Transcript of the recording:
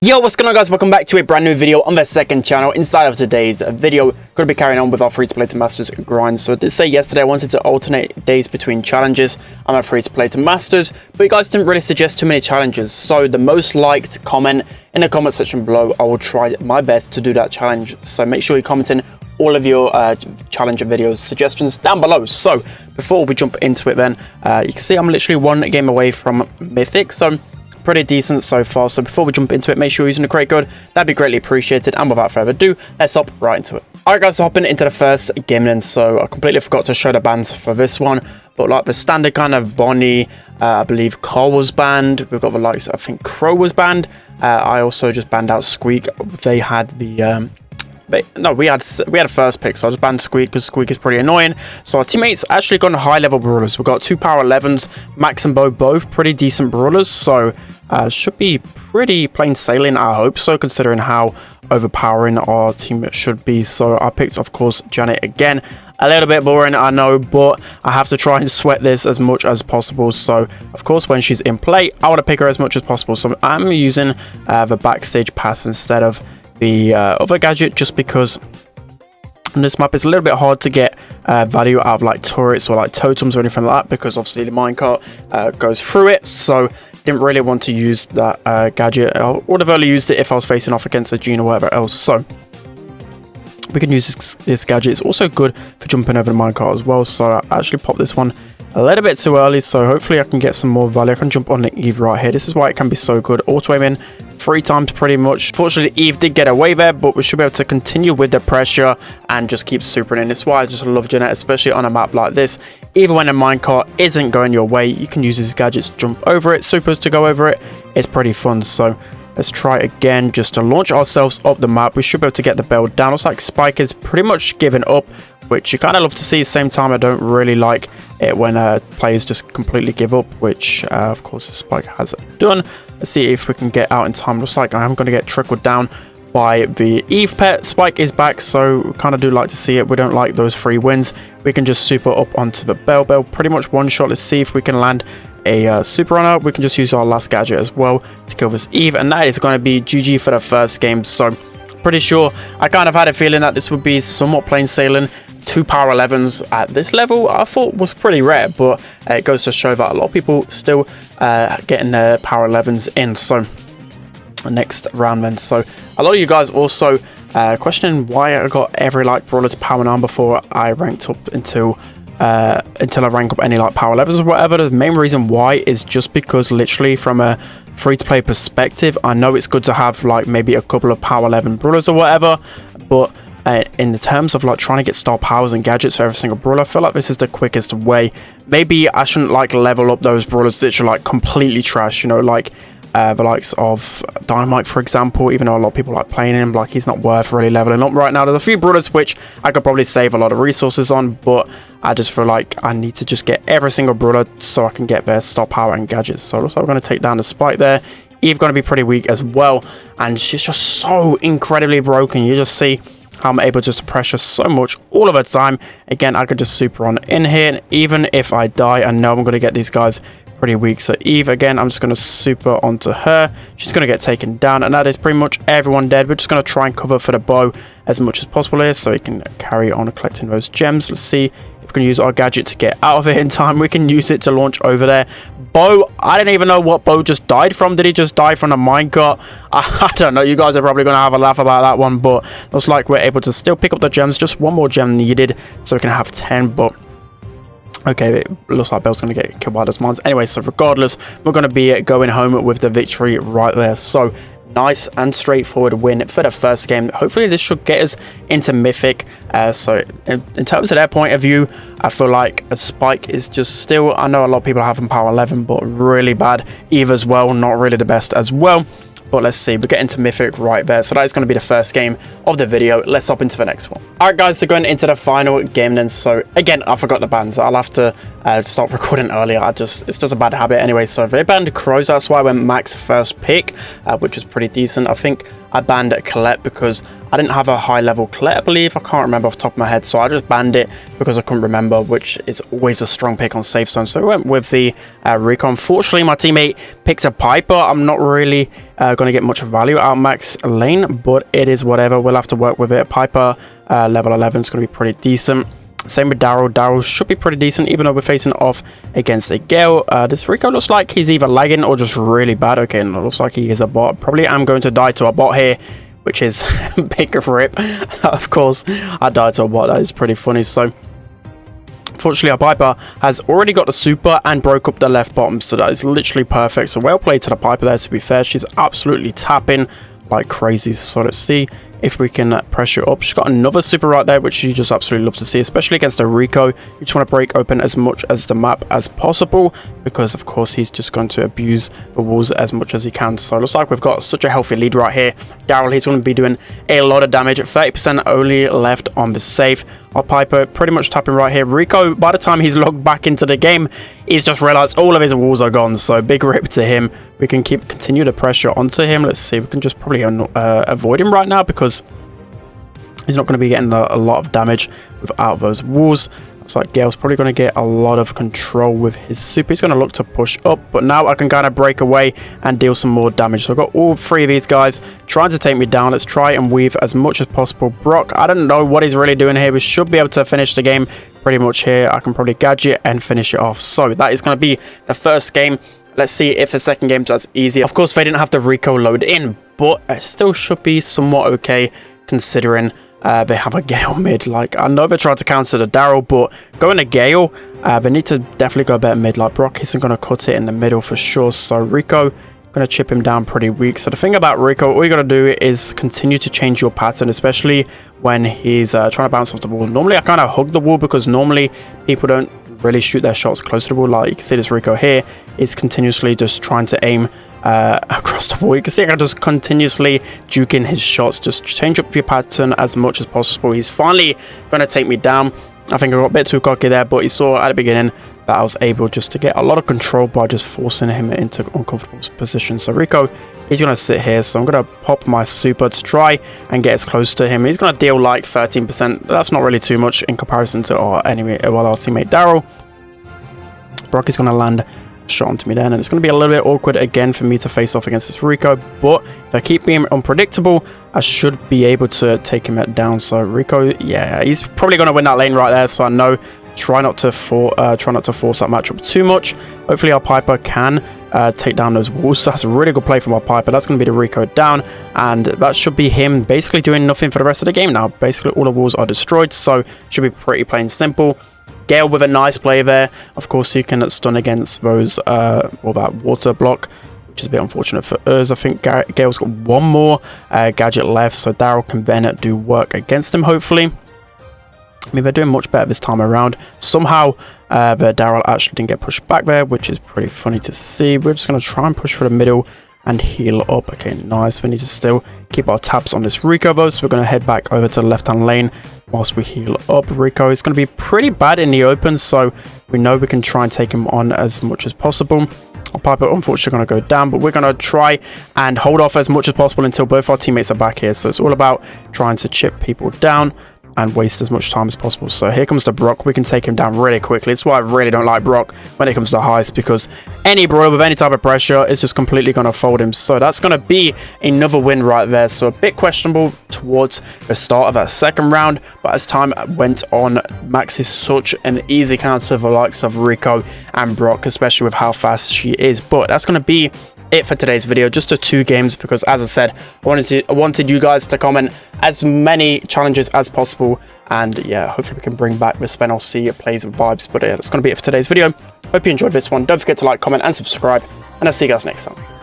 Yo, what's going on, guys? Welcome back to a brand new video on the second channel. Inside of today's video, going to be carrying on with our free-to-play to masters grind. So I did say yesterday I wanted to alternate days between challenges and my free-to-play to masters, but you guys didn't really suggest too many challenges. So the most liked comment in the comment section below, I will try my best to do that challenge. So make sure you comment in all of your challenge videos suggestions down below. So before we jump into it, then you can see I'm literally one game away from Mythic. So pretty decent so far. So before we jump into it, make sure you're using the crate code. That'd be greatly appreciated. And without further ado, let's hop right into it. Alright guys, so hopping into the first game then. So I completely forgot to show the bans for this one, but like the standard kind of Bonnie, I believe Carl was banned. We've got the likes, I think Crow was banned. I also just banned out Squeak. They had the no, we had a first pick, so I just banned Squeak because Squeak is pretty annoying. So our teammates actually got high level brawlers. We've got two power 11s, Max and Bo, both pretty decent brawlers. So should be pretty plain sailing, I hope so, considering how overpowering our team should be. So I picked, of course, Janet again. A little bit boring, I know, but I have to try and sweat this as much as possible. So of course, when she's in play, I want to pick her as much as possible. So I'm using the backstage pass instead of the other gadget, just because on this map it's a little bit hard to get value out of like turrets or like totems or anything like that, because obviously the minecart goes through it. So didn't really want to use that gadget. I would have only used it if I was facing off against a Gene or whatever else. So we can use this gadget. It's also good for jumping over the minecart as well. So I actually popped this one a little bit too early, so hopefully I can get some more value. I can jump on the Eve right here. This is why it can be so good. Auto aiming 3 times pretty much. Fortunately, Eve did get away there, but we should be able to continue with the pressure and just keep supering in. This is why I just love Jeanette, especially on a map like this. Even when a minecart isn't going your way, you can use these gadgets to jump over it, supers to go over it. It's pretty fun. So let's try again just to launch ourselves up the map. We should be able to get the bell down. Looks like Spike is pretty much given up, which you kind of love to see. At the same time, I don't really like it when players just completely give up, which of course Spike has done. Let's see if we can get out in time. Looks like I am going to get trickled down by the Eve pet. Spike is back, so we kind of do like to see it. We don't like those free wins. We can just super up onto the bell. Pretty much one shot. Let's see if we can land a super on her. We can just use our last gadget as well to kill this Eve, and that is going to be GG for the first game. So pretty sure, I kind of had a feeling that this would be somewhat plain sailing. 2 power 11s at this level I thought was pretty rare, but it goes to show that a lot of people still getting their power 11s in. So next round then. So a lot of you guys also questioning why I got every like brawler to power 9 before I ranked up until I rank up any like power 11s or whatever. The main reason why is just because literally from a free-to-play perspective, I know it's good to have like maybe a couple of power 11 brawlers or whatever, but in the terms of like trying to get star powers and gadgets for every single brawler, I feel like this is the quickest way. Maybe I shouldn't like level up those brawlers that are like completely trash, you know, like the likes of Dynamite, for example. Even though a lot of people like playing him, like he's not worth really leveling up right now. There's a few brawlers which I could probably save a lot of resources on, but I just feel like I need to just get every single brawler so I can get their star power and gadgets. So also I'm going to take down the Spike there. Eve going to be pretty weak as well, and she's just so incredibly broken. You just see how I'm able just to pressure so much all of the time. Again, I could just super on in here, and even if I die, I know I'm going to get these guys pretty weak. So Eve, again, I'm just going to super onto her. She's going to get taken down, and that is pretty much everyone dead. We're just going to try and cover for the bow as much as possible here so he can carry on collecting those gems. Let's see if we can use our gadget to get out of it in time. We can use it to launch over there. Bo, I didn't even know what Bo just died from. Did he just die from the minecart? I don't know. You guys are probably going to have a laugh about that one, but looks like we're able to still pick up the gems. Just one more gem needed so we can have 10, but okay, it looks like Bell's going to get killed by those mines. Anyway, so regardless, we're going to be going home with the victory right there. So nice and straightforward win for the first game. Hopefully this should get us into Mythic. So in terms of their point of view, I feel like a Spike is just still, I know a lot of people have him power 11, but really bad. Eve as well, not really the best as well. But let's see, we're getting to Mythic right there. So that is going to be the first game of the video. Let's hop into the next one. Alright guys, so going into the final game then. So again, I forgot the bans. I'll have to start recording earlier. It's just a bad habit anyway. So they banned Crows, that's why I went max first pick, which was pretty decent. I think I banned Colette because I didn't have a high level Colette, I believe. I can't remember off the top of my head, so I just banned it because I couldn't remember, which is always a strong pick on safe zone. So we went with the Rico. Unfortunately, my teammate picks a Piper. I'm not really going to get much value out of max lane, but it is whatever. We'll have to work with it. Piper level 11 is going to be pretty decent. Same with Daryl. Daryl should be pretty decent, even though we're facing off against a Gale. This Rico looks like he's either lagging or just really bad. Okay, and it looks like he is a bot. Probably I'm going to die to a bot here, which is big rip. Of course, I died to a bot. That is pretty funny. So, unfortunately, our Piper has already got the super and broke up the left bottom. So that is literally perfect. So well played to the Piper there, to be fair. She's absolutely tapping like crazy. So let's see if we can pressure up. She's got another super right there, which you just absolutely love to see, especially against a Rico. You just want to break open as much as the map as possible, because of course he's just going to abuse the walls as much as he can. So it looks like we've got such a healthy lead right here. Daryl, he's going to be doing a lot of damage. 30% only left on the safe. Our Piper pretty much tapping right here. Rico, by the time he's logged back into the game, he's just realized all of his walls are gone. So big rip to him. We can continue the pressure onto him. Let's see, we can just probably avoid him right now, because he's not going to be getting a lot of damage without those walls. Looks like Gale's probably going to get a lot of control with his super. He's going to look to push up, but now I can kind of break away and deal some more damage. So I've got all three of these guys trying to take me down. Let's try and weave as much as possible. Brock, I don't know what he's really doing here. We should be able to finish the game pretty much here. I can probably gadget and finish it off. So that is going to be the first game. Let's see if the second game's as easy. Of course, they didn't have the Rico load in, but it still should be somewhat okay, considering they have a Gale mid. Like, I know they tried to counter the Daryl, but going to Gale, they need to definitely go better mid. Like, Brock isn't going to cut it in the middle for sure. So Rico going to chip him down pretty weak. So the thing about Rico, all you got to do is continue to change your pattern, especially when he's trying to bounce off the wall. Normally, I kind of hug the wall, because normally people don't really shoot their shots close to the wall. Like, you can see this Rico here is continuously just trying to aim across the wall. You can see I can just continuously juke in his shots. Just change up your pattern as much as possible. He's finally going to take me down. I think I got a bit too cocky there, but you saw at the beginning that I was able just to get a lot of control by just forcing him into uncomfortable positions. So Rico, he's going to sit here, so I'm going to pop my super to try and get as close to him. He's going to deal like 13%. That's not really too much in comparison to our teammate Daryl. Brock is going to land shot onto me then, and it's going to be a little bit awkward again for me to face off against this Rico, but if I keep being unpredictable, I should be able to take him down. So Rico, yeah, he's probably going to win that lane right there, so I know try not to force that matchup too much. Hopefully our Piper can take down those walls. So that's a really good play from our Piper. That's going to be the Rico down, and that should be him basically doing nothing for the rest of the game now. Basically all the walls are destroyed, so should be pretty plain simple. Gale with a nice play there. Of course, you can stun against those, that water block, which is a bit unfortunate for us. I think Gale's got one more gadget left, so Daryl can then do work against him, hopefully. I mean, they're doing much better this time around. Somehow, the Daryl actually didn't get pushed back there, which is pretty funny to see. We're just going to try and push for the middle and heal up. Okay, nice. We need to still keep our tabs on this Rico, though, so we're going to head back over to the left-hand lane whilst we heal up. Rico is going to be pretty bad in the open, so we know we can try and take him on as much as possible. Our Piper unfortunately going to go down, but we're going to try and hold off as much as possible until both our teammates are back here. So it's all about trying to chip people down and waste as much time as possible. So here comes the Brock. We can take him down really quickly. It's why I really don't like Brock when it comes to heist, because any brawler with any type of pressure is just completely going to fold him. So that's going to be another win right there. So a bit questionable towards the start of that second round, but as time went on, Max is such an easy counter to the likes of Rico and Brock, especially with how fast she is. But that's going to be it for today's video, just the 2 games, because as I said, I wanted you guys to comment as many challenges as possible, and yeah, hopefully we can bring back the SpenLC plays and vibes. But yeah, that's going to be it for today's video. Hope you enjoyed this one. Don't forget to like, comment and subscribe, and I'll see you guys next time.